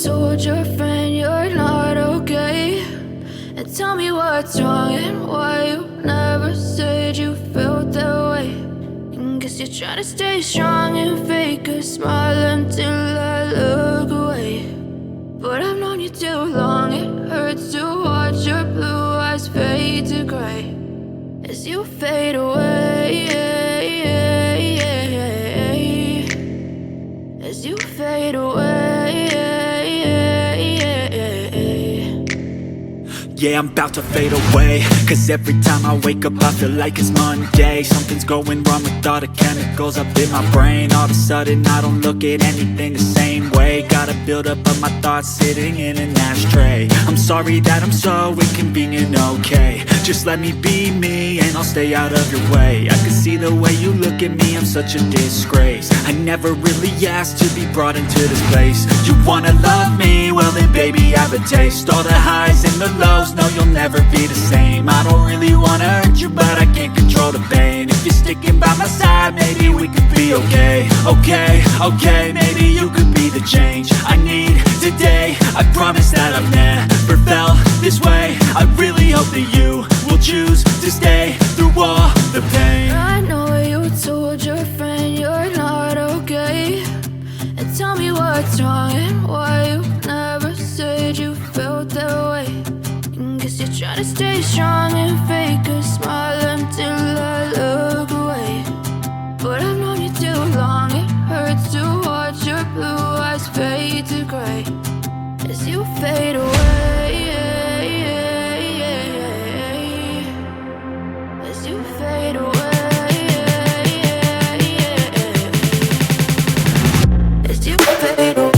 told your friend you're not okay, and tell me what's wrong and why you never said you felt that way. And guess you're trying to stay strong and fake a smile until I look away. But I've known you too long, it hurts to watch your blue eyes fade to gray as you fade away, as you fade away. Yeah, I'm about to fade away, cause every time I wake up I feel like it's Monday. Something's going wrong with all the chemicals up in my brain. All of a sudden I don't look at anything the same way. Got a buildup of my thoughts sitting in an ashtray. I'm sorry that I'm so inconvenient, okay. Just let me be me and I'll stay out of your way. I can see the way you look at me, I'm such a disgrace. I never really asked to be brought into this place. You wanna love me? Well then baby I have a taste. All the highs and the lows, no you'll never be the same. I don't really wanna hurt you but I can't control the pain. If you're sticking by my side maybe we could be okay. Okay, maybe you could be the change I need today. I promise that I've never felt this way. I really hope that you will choose to stay through all the pain. I know you told your friend you're not okay, and tell me what's wrong and why you never said you felt that way. And guess you're trying to stay strong and fake a smile until I look away. But I've known you too long, it hurts to watch your blue eyes fade to gray as you fade away, as you fade away, as you fade away.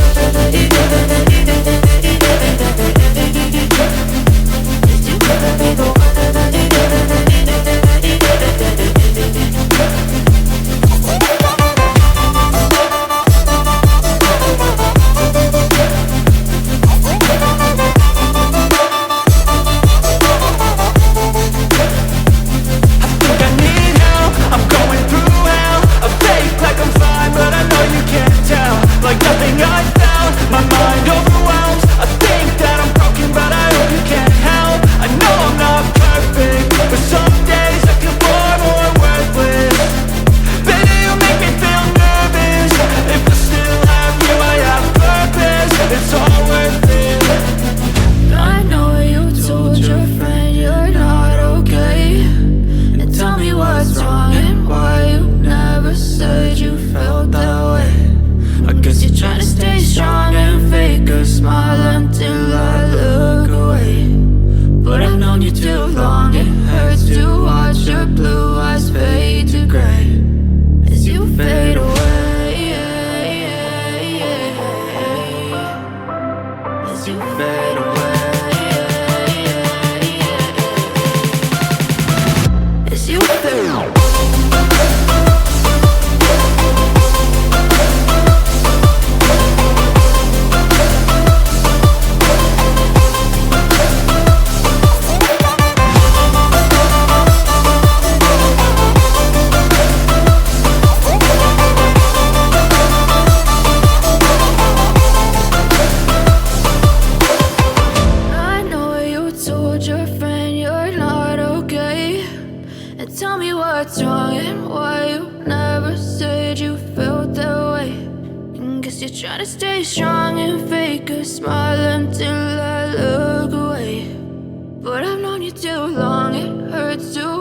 Tell me what's wrong and why you never said you felt that way. And guess you're trying to stay strong and fake a smile until I look away. But I've known you too long, it hurts to